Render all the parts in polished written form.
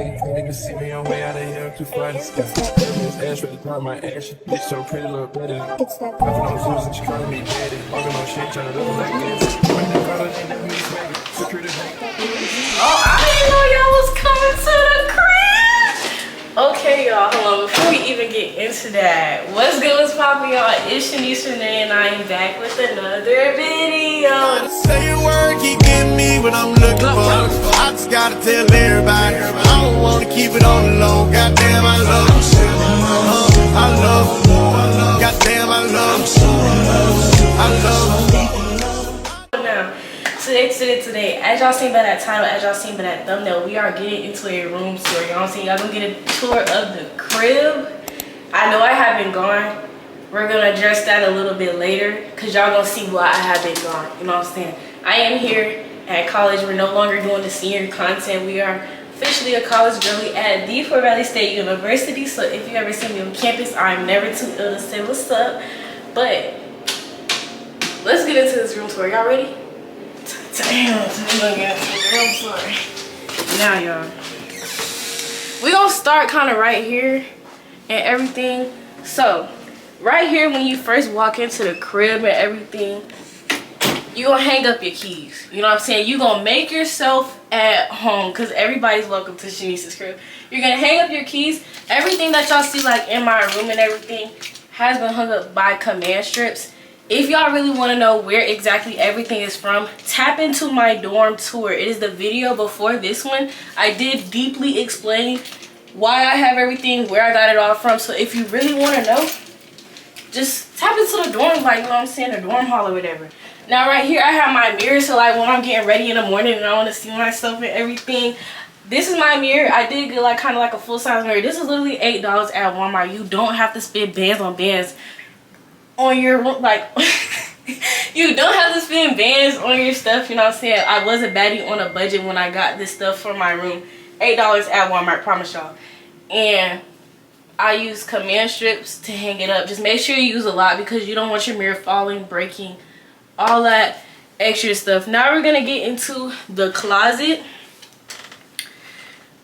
niggas see me on way out of here, I'm too far to stop. This ass ready to drop my ass. Bitch so pretty, look better. Popping on Zeus and she calling me daddy. Walking on shit, trying to look like this. Right now, call her, ain't never me swagger. Security bank. Oh, I didn't know y'all was coming to the crib. Okay, y'all, hold on. Before we even get into that, what's good, what's poppin', y'all? It's Shanice Renee, and I am back with another video. Say a word, keep getting me what I'm looking for. I just gotta tell everybody, I don't wanna keep it on the low. Goddamn, I love you. I love you. Goddamn, I love you. I love you. Now, today, as y'all seen by that title, as y'all seen by that thumbnail, we are getting into a room tour. You know what I'm saying? Y'all gonna get a tour of the crib. I know I have been gone. We're gonna address that a little bit later, cause y'all gonna see why I have been gone. You know what I'm saying? I am here at college. We're no longer doing the senior content. We are officially a college girly at the Fort Valley State University. So if you ever see me on campus, I'm never too ill to say what's up. But let's get into this room tour. Y'all ready? Damn, we're gonna get into the room tour. Now, y'all, we gonna start kind of right here and everything. So right here, when you first walk into the crib and everything, you gonna hang up your keys. You know what I'm saying? You gonna make yourself at home, because everybody's welcome to Shanice's crib. You're gonna hang up your keys. Everything that y'all see like in my room and everything has been hung up by command strips. If y'all really want to know where exactly everything is from, tap into my dorm tour. It is the video before this one. I did deeply explain why I have everything, where I got it all from. So if you really want to know, just tap into the dorm, like, you know what I'm saying, the dorm hall or whatever. Now right here, I have my mirror. So like when I'm getting ready in the morning and I want to see myself and everything, this is my mirror. I did get like kind of like a full-size mirror. This is literally $8 at Walmart. You don't have to spend bands on bands on your, like, you don't have to spend bands on your stuff. You know what I'm saying? I was a baddie on a budget when I got this stuff for my room. $8 at Walmart, promise y'all. And I use command strips to hang it up. Just make sure you use a lot, because you don't want your mirror falling, breaking, all that extra stuff. Now we're gonna get into the closet.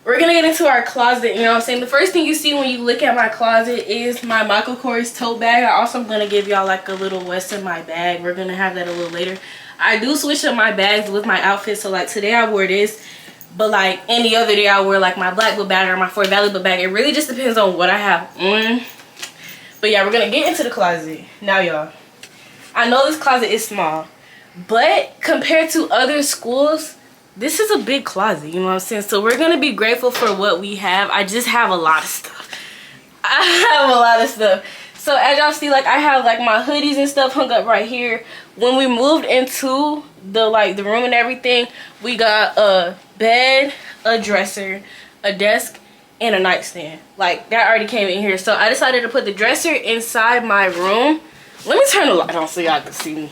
We're gonna get into our closet. You know what I'm saying? The first thing you see when you look at my closet is my Michael Kors tote bag. I also am gonna give y'all like a little what's in my bag. We're gonna have that a little later. I do switch up my bags with my outfit. So like today I wore this, but like any other day I wear like my black book bag or my Fort Valley book bag. It really just depends on what I have on. But yeah, we're gonna get into the closet now, y'all. I know this closet is small, but compared to other schools, this is a big closet, you know what I'm saying? So we're gonna be grateful for what we have. I just have a lot of stuff. I have a lot of stuff. So as y'all see, like I have like my hoodies and stuff hung up right here. When we moved into the room and everything, we got a bed, a dresser, a desk, and a nightstand. Like that already came in here. So I decided to put the dresser inside my room. Let me turn the light on so y'all can see me.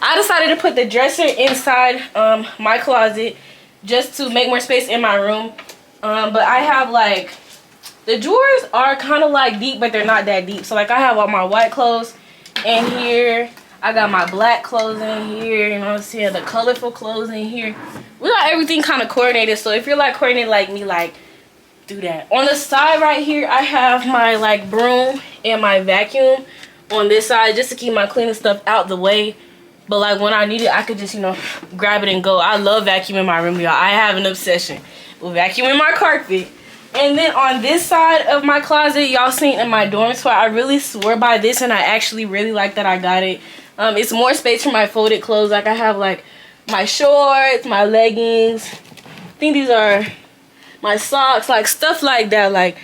I decided to put the dresser inside my closet just to make more space in my room. But I have like, the drawers are kind of like deep, but they're not that deep. So like I have all my white clothes in here. I got my black clothes in here. You know what I'm saying? The colorful clothes in here. We got everything kind of coordinated. So if you're like coordinated like me, like do that. On the side right here, I have my like broom and my vacuum on this side just to keep my cleaning stuff out the way. But like when I need it, I could just, you know, grab it and go. I love vacuuming my room, y'all. I have an obsession with vacuuming my carpet. And then on this side of my closet, y'all seen in my dorm tour, I really swear by this, and I actually really like that I got it. It's more space for my folded clothes. Like I have like my shorts, my leggings. I think these are my socks, like stuff like that. Like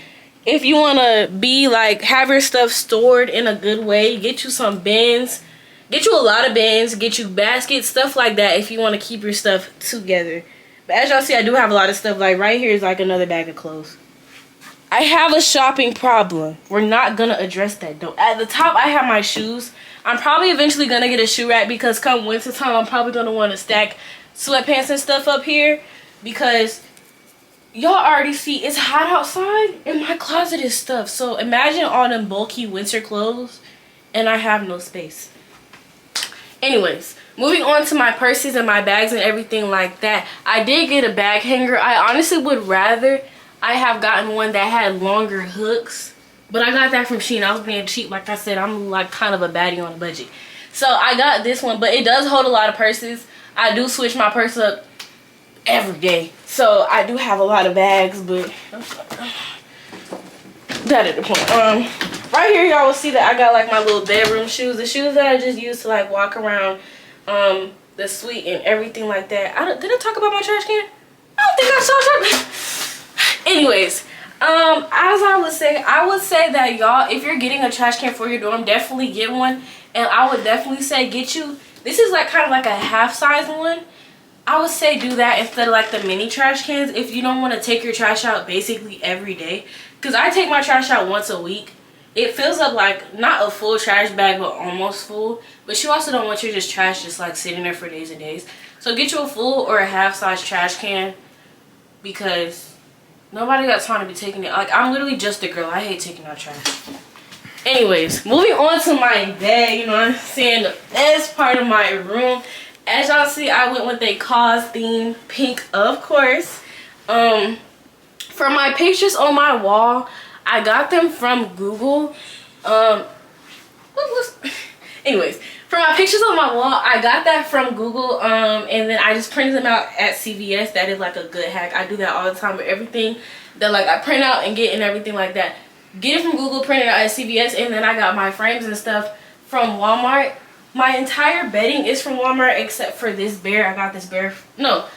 if you want to be like, have your stuff stored in a good way, get you some bins. Get you a lot of bins, get you baskets, stuff like that if you want to keep your stuff together. But as y'all see, I do have a lot of stuff. Like right here is like another bag of clothes. I have a shopping problem. We're not going to address that though. At the top, I have my shoes. I'm probably eventually going to get a shoe rack, because come winter time, I'm probably going to want to stack sweatpants and stuff up here, because y'all already see it's hot outside and my closet is stuffed. So imagine all them bulky winter clothes and I have no space. Anyways, moving on to my purses and my bags and everything like that. I did get a bag hanger. I honestly would rather I have gotten one that had longer hooks, but I got that from Shein. I was being cheap. Like I said, I'm like kind of a baddie on a budget. So I got this one, but it does hold a lot of purses. I do switch my purse up every day. So I do have a lot of bags, but that is the point. Right here, y'all will see that I got like my little bedroom shoes. The shoes that I just use to like walk around the suite and everything like that. Did I talk about my trash can? I don't think I saw trash. Anyways, as I would say that y'all, if you're getting a trash can for your dorm, definitely get one. And I would definitely say get you, this is like kind of like a half size one. I would say do that instead of like the mini trash cans if you don't want to take your trash out basically every day. Because I take my trash out once a week. It fills up like not a full trash bag but almost full. But you also don't want your trash just like sitting there for days and days. So get you a full or a half size trash can because nobody got time to be taking it. Like I'm literally just a girl. I hate taking out trash. Anyways, moving on to my bed, you know what I'm saying, the best part of my room. As y'all see, I went with a cause theme, pink, of course. For my pictures on my wall, I got them from Google. Anyways, for my pictures on my wall, I got that from Google, and then I just printed them out at CVS. That is like a good hack. I do that all the time with everything that like I print out and get and everything like that. Get it from Google, print it out at CVS, and then I got my frames and stuff from Walmart. My entire bedding is from Walmart except for this bear. I got this bear. No,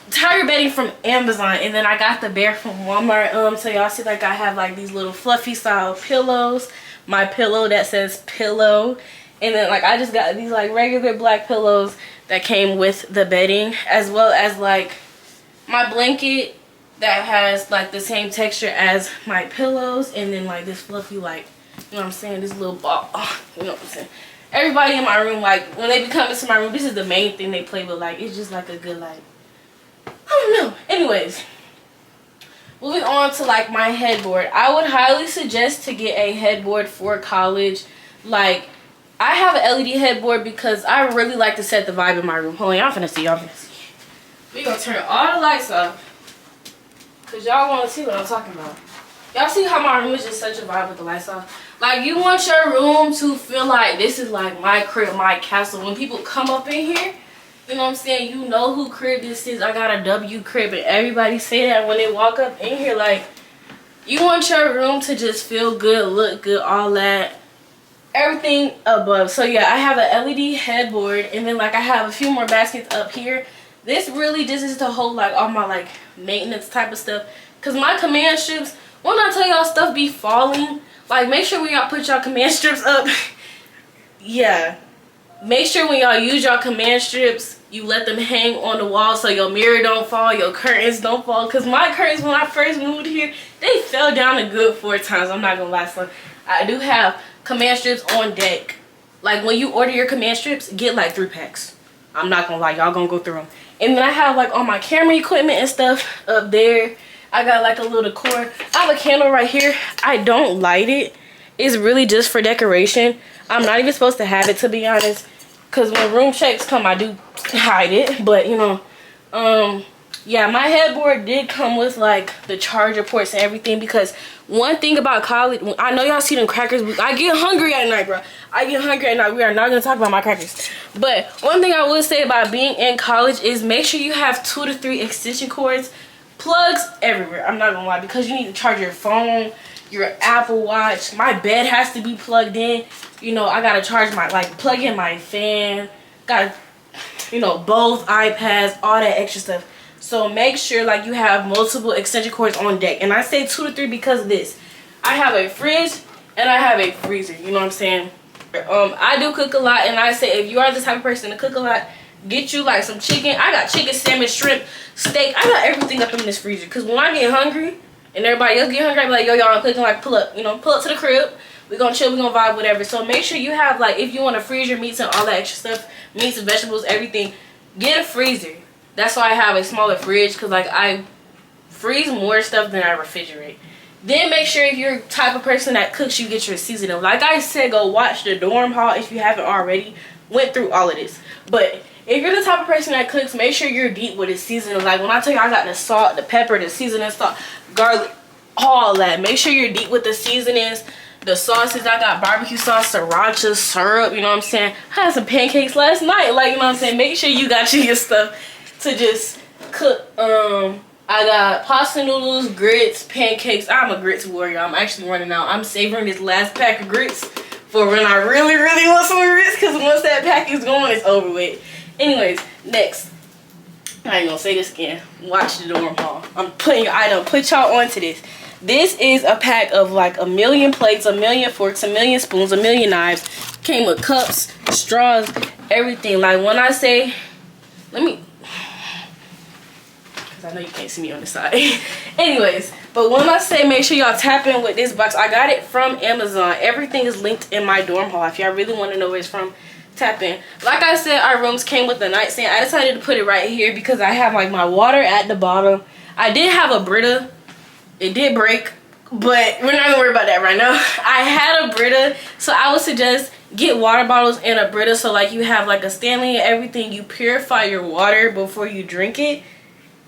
entire bedding from Amazon, and then I got the bear from Walmart. So y'all see like I have like these little fluffy style pillows. My pillow that says pillow, and then like I just got these like regular black pillows that came with the bedding, as well as like my blanket that has like the same texture as my pillows, and then like this fluffy, like, you know what I'm saying, this little ball, you know what I'm saying. Everybody in my room, like when they be coming to my room, this is the main thing they play with. Like it's just like a good, like, I don't know. Anyways, moving on to like my headboard. I would highly suggest to get a headboard for college. Like I have an LED headboard because I really like to set the vibe in my room. Hold on, y'all finna see, We gonna turn all the lights off because y'all want to see what I'm talking about. Y'all see how my room is just such a vibe with the lights off? Like you want your room to feel like this is like my crib, my castle. When people come up in here, you know what I'm saying, you know who crib this is. I got a W crib, and everybody say that when they walk up in here. Like you want your room to just feel good, look good, all that, everything above. So yeah, I have an LED headboard, and then like I have a few more baskets up here. This really just is to hold like all my like maintenance type of stuff, because my command strips, when I tell y'all stuff be falling, like make sure when y'all put y'all command strips up, yeah, make sure when y'all use y'all command strips, you let them hang on the wall so your mirror don't fall, your curtains don't fall. Because my curtains, when I first moved here, they fell down a good 4 times. I'm not gonna lie. So I do have command strips on deck. Like when you order your command strips, get like 3 packs. I'm not gonna lie, y'all gonna go through them. And then I have like all my camera equipment and stuff up there. I got like a little decor. I have a candle right here. I don't light it. It's really just for decoration. I'm not even supposed to have it, to be honest, because when room checks come, I do hide it. But you know, yeah, my headboard did come with like the charger ports and everything, because one thing about college, I know y'all see them crackers, I get hungry at night, bro. I get hungry at night. We are not gonna talk about my crackers. But one thing I would say about being in college is make sure you have 2 to 3 extension cords, plugs everywhere. I'm not gonna lie, because you need to charge your phone, your Apple Watch. My bed has to be plugged in. You know, I gotta charge my, like, plug in my fan. Gotta, you know, both iPads, all that extra stuff. So make sure like you have multiple extension cords on deck. And I say 2 to 3 because of this. I have a fridge and I have a freezer. You know what I'm saying? I do cook a lot, and I say if you are the type of person to cook a lot, get you like some chicken. I got chicken, salmon, shrimp, steak. I got everything up in this freezer. Because when I get hungry and everybody else get hungry, I be like, yo, y'all, I'm cooking, like, pull up. You know, pull up to the crib. We're going to chill. We're going to vibe, whatever. So make sure you have, like, if you want to freeze your meats and all that extra stuff, meats and vegetables, everything, get a freezer. That's why I have a smaller fridge, because, like, I freeze more stuff than I refrigerate. Then make sure if you're the type of person that cooks, you get your seasoning. Like I said, go watch the dorm haul if you haven't already. Went through all of this. But if you're the type of person that cooks, make sure you're deep with the seasoning. Like when I tell you I got the salt, the pepper, the seasoning, salt, garlic, all that. Make sure you're deep with the seasonings, the sauces. I got barbecue sauce, sriracha, syrup, you know what I'm saying? I had some pancakes last night, like, you know what I'm saying? Make sure you got your stuff to just cook. I got pasta noodles, grits, pancakes. I'm a grits warrior. I'm actually running out. I'm savoring this last pack of grits for when I really, really want some grits, because once that pack is going, it's over with. Anyways, next. I ain't gonna say this again. Watch the dorm haul. I done put y'all onto this. This is a pack of like 1,000,000 plates, 1,000,000 forks, 1,000,000 spoons, 1,000,000 knives. Came with cups, straws, everything. Like when I say, let me, because I know you can't see me on the side. Anyways, but when I say make sure y'all tap in with this box, I got it from Amazon. Everything is linked in my dorm hall. If y'all really want to know where it's from, tap in. Like I said, our rooms came with the nightstand. I decided to put it right here because I have like my water at the bottom. I did have a Brita. It did break, but we're not gonna worry about that right now. I had a Brita, so I would suggest get water bottles and a Brita, so like you have like a Stanley and everything. You purify your water before you drink it.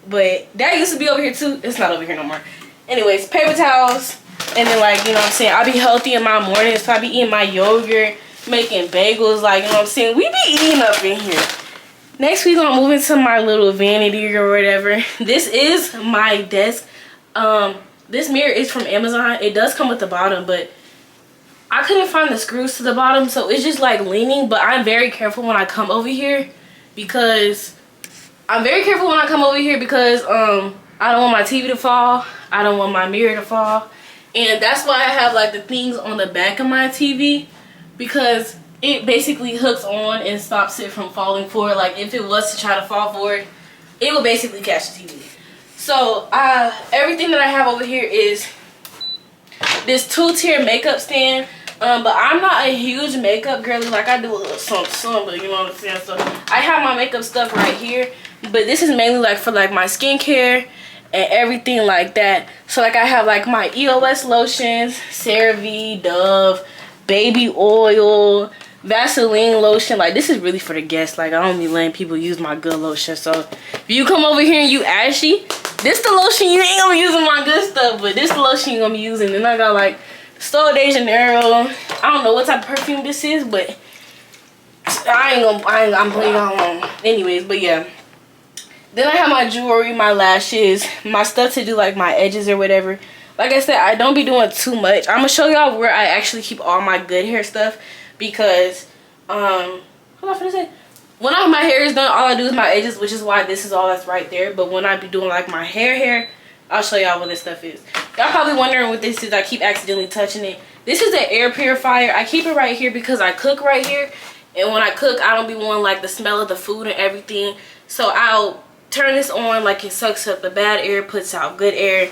But that used to be over here too. It's not over here no more. Anyways, paper towels, and then like, you know what I'm saying, I be healthy in my mornings, so I be eating my yogurt, making bagels, like, you know what I'm saying, we be eating up in here. Next we gonna move into my little vanity or whatever. This is my desk. This mirror is from Amazon. It does come with the bottom, but I couldn't find the screws to the bottom, so it's just like leaning. But I'm very careful when I come over here because I don't want my TV to fall. I don't want my mirror to fall. And that's why I have like the things on the back of my TV, because it basically hooks on and stops it from falling forward. Like if it was to try to fall forward, it would basically catch the TV. So everything that I have over here is this 2-tier makeup stand. But I'm not a huge makeup girly. Like I do a little something, but you know what I'm saying. So I have my makeup stuff right here. But this is mainly like for like my skincare and everything like that. So like I have like my EOS lotions, CeraVe, Dove, baby oil, Vaseline lotion. Like this is really for the guests. Like I don't be letting people use my good lotion. So if you come over here and you ashy, this the lotion you ain't gonna be using my good stuff, but this the lotion you gonna be using. Then I got like Sol de Janeiro. I don't know what type of perfume this is, but I'm putting it on. Anyways, but yeah. Then I have my jewelry, my lashes, my stuff to do like my edges or whatever. Like I said, I don't be doing too much. I'm gonna show y'all where I actually keep all my good hair stuff, because what am I finna say? When my hair is done, all I do is my edges, which is why this is all that's right there. But when I be doing like my hair, I'll show y'all what this stuff is. Y'all probably wondering what this is. I keep accidentally touching it. This is an air purifier. I keep it right here because I cook right here, and when I cook, I don't be wanting like the smell of the food and everything. So I'll turn this on, like it sucks up the bad air, puts out good air,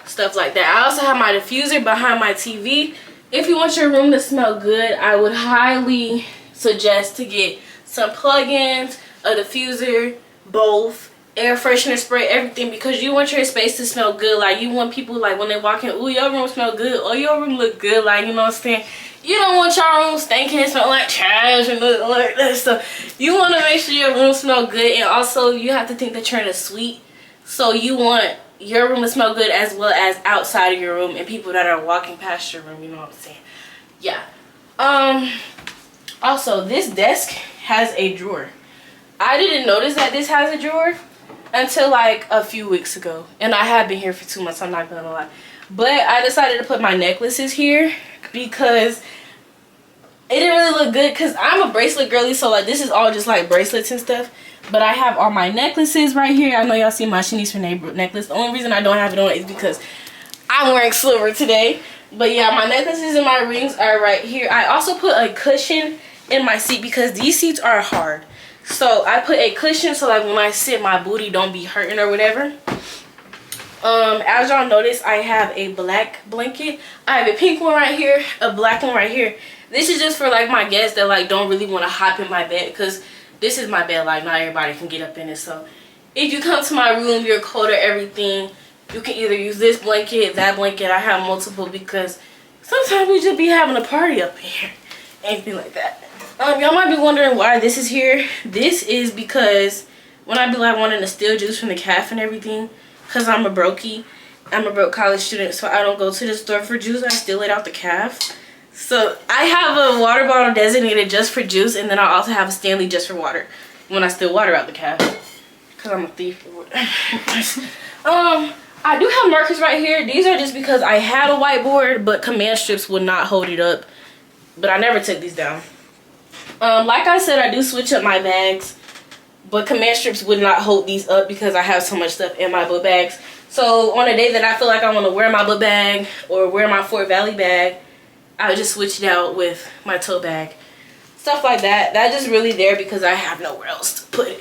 stuff like that. I also have my diffuser behind my TV. If you want your room to smell good, I would highly suggest to get some plug-ins, a diffuser, both, air freshener spray, everything, because you want your space to smell good. Like you want people, like when they walk in, ooh, your room smell good, or your room look good, like, you know what I'm saying? You don't want your room stinking and smell like trash and look like that stuff. You want to make sure your room smell good, and also you have to think that you're in a suite, so you want your room to smell good as well as outside of your room and people that are walking past your room, you know what I'm saying? Yeah. Also, this desk has a drawer. I didn't notice that this has a drawer until like a few weeks ago, and I have been here for 2 months, I'm not gonna lie. But I decided to put my necklaces here because it didn't really look good, because I'm a bracelet girly, so like this is all just like bracelets and stuff. But I have all my necklaces right here. I know y'all see my Shanice Renee necklace. The only reason I don't have it on is because I'm wearing silver today. But yeah, my necklaces and my rings are right here. I also put a cushion in my seat because these seats are hard. So I put a cushion so like when I sit, my booty don't be hurting or whatever. As y'all notice, I have a black blanket. I have a pink one right here, a black one right here. This is just for like my guests that like don't really want to hop in my bed, because this is my bed, like not everybody can get up in it. So if you come to my room, you're cold or everything, you can either use this blanket, that blanket. I have multiple because sometimes we just be having a party up in here, anything like that. Y'all might be wondering why this is here. This is because when I be like wanting to steal juice from the calf and everything, because I'm a brokey. I'm a broke college student, so I don't go to the store for juice. I steal it out the calf. So I have a water bottle designated just for juice, and then I also have a Stanley just for water when I steal water out the calf. Because I'm a thief. I do have markers right here. These are just because I had a whiteboard, but command strips would not hold it up. But I never took these down. Like I said, I do switch up my bags, but command strips would not hold these up because I have so much stuff in my book bags. So on a day that I feel like I want to wear my book bag or wear my Fort Valley bag, I would just switch it out with my tote bag. Stuff like that. That's just really there because I have nowhere else to put it.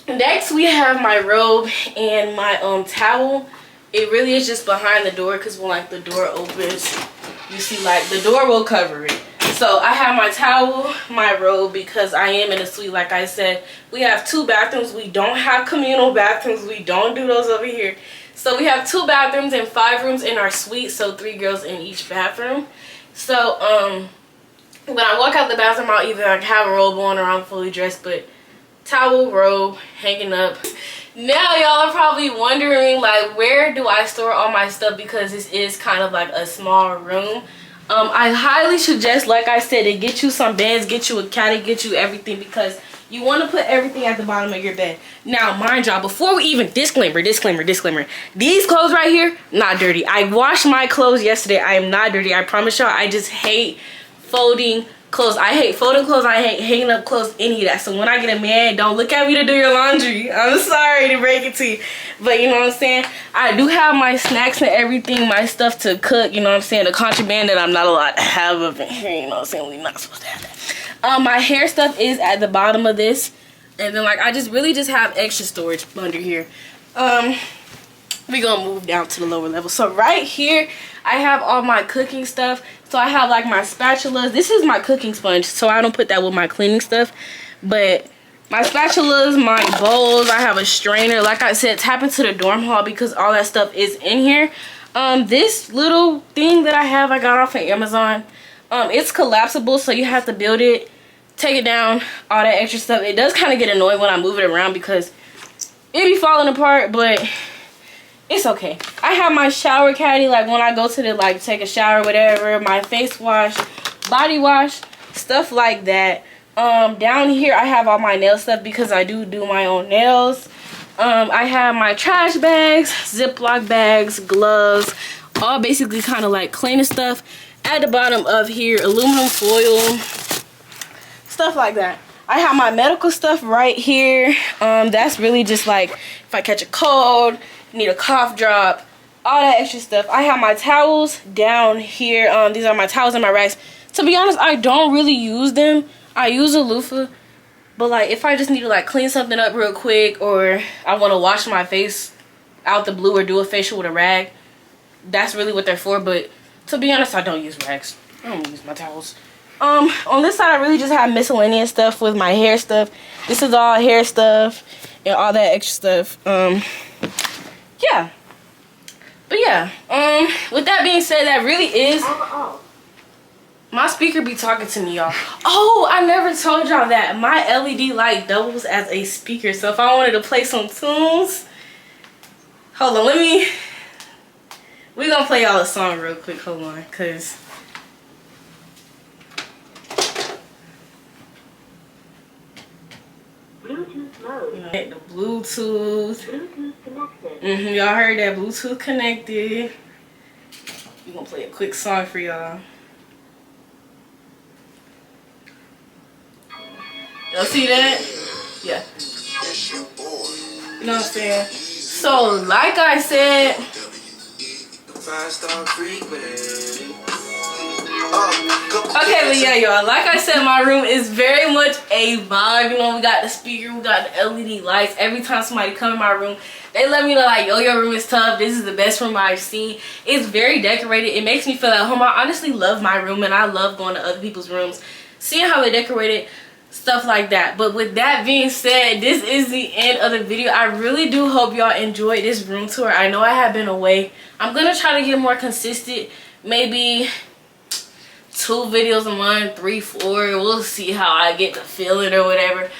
Next, we have my robe and my towel. It really is just behind the door because when like the door opens, you see like the door will cover it. So I have my towel, my robe, because I am in a suite. Like I said, we have 2 bathrooms. We don't have communal bathrooms. We don't do those over here. So we have 2 bathrooms and 5 rooms in our suite. So 3 girls in each bathroom. So when I walk out the bathroom, I'll either like have a robe on or I'm fully dressed. But towel, robe, hanging up. Now y'all are probably wondering like, where do I store all my stuff, because this is kind of like a small room. I highly suggest, like I said, to get you some beds, get you a caddy, get you everything, because you want to put everything at the bottom of your bed. Now, mind y'all, before we even, disclaimer, these clothes right here, not dirty. I washed my clothes yesterday. I am not dirty. I promise y'all, I just hate folding clothes. I hate folding clothes. I hate hanging up clothes, any of that. So when I get a man, don't look at me to do your laundry. I'm sorry to break it to you, but you know what I'm saying, I do have my snacks and everything, my stuff to cook, you know what I'm saying, the contraband that I'm not allowed to have up in here, you know what I'm saying, we're not supposed to have that. My hair stuff is at the bottom of this, and then like I just really just have extra storage under here. We're gonna move down to the lower level. So right here I have all my cooking stuff. So I have like my spatulas. This is my cooking sponge, so I don't put that with my cleaning stuff. But my spatulas, my bowls, I have a strainer. Like I said, tap into the dorm hall because all that stuff is in here. This little thing that I got off of Amazon. It's collapsible, so you have to build it, take it down, all that extra stuff. It does kind of get annoying when I move it around because it be falling apart, but it's okay. I have my shower caddy, like when I go to the like take a shower, whatever, my face wash, body wash, stuff like that. Down here I have all my nail stuff because I do my own nails. I have my trash bags, Ziploc bags, gloves, all basically kind of like cleaning stuff. At the bottom of here, aluminum foil, stuff like that. I have my medical stuff right here. That's really just like if I catch a cold, need a cough drop, all that extra stuff. I have my towels down here. These are my towels and my rags. To be honest, I don't really use them. I use a loofah, but like if I just need to like clean something up real quick, or I want to wash my face out the blue or do a facial with a rag, that's really what they're for. But to be honest, I don't use rags. I don't use my towels. On this side I really just have miscellaneous stuff with my hair stuff. This is all hair stuff and all that extra stuff. Yeah, but yeah, with that being said, that really is my speaker be talking to me, y'all. Oh, I never told y'all that my LED light doubles as a speaker. So if I wanted to play some tunes, hold on, we're gonna play y'all a song real quick. Hold on, cause Bluetooth mode. the Bluetooth. Bluetooth connected. Y'all heard that? Bluetooth connected. We're gonna play a quick song for y'all. Y'all see that? Yeah. You know what I'm saying? So, like I said, okay, but yeah, y'all, like I said, my room is very much a vibe. You know, we got the speaker, we got the LED lights. Every time somebody come in my room, they let me know like, yo, your room is tough. This is the best room I've seen. It's very decorated. It makes me feel at home. I honestly love my room, and I love going to other people's rooms, seeing how they decorate it, stuff like that. But with that being said, this is the end of the video. I really do hope y'all enjoyed this room tour. I know I have been away. I'm gonna try to get more consistent, maybe 2 videos a month, 3, 4. We'll see how I get the feeling or whatever.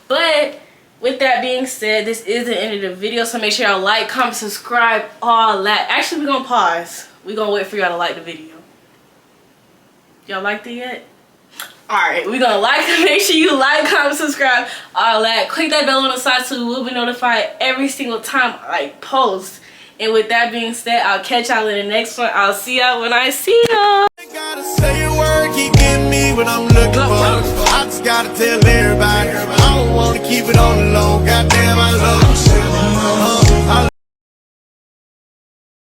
But with that being said, this is the end of the video. So make sure y'all like, comment, subscribe, all that. Actually, we're going to pause. We're going to wait for y'all to like the video. Y'all liked it yet? Alright, we're going to like it. Make sure you like, comment, subscribe, all that. Click that bell on the side so you will be notified every single time I post. And with that being said, I'll catch y'all in the next one. I'll see y'all when I see y'all. Gotta say a word, keep getting me what I'm looking for. I just gotta tell everybody, I don't wanna keep it on the low. Goddamn, I love you. I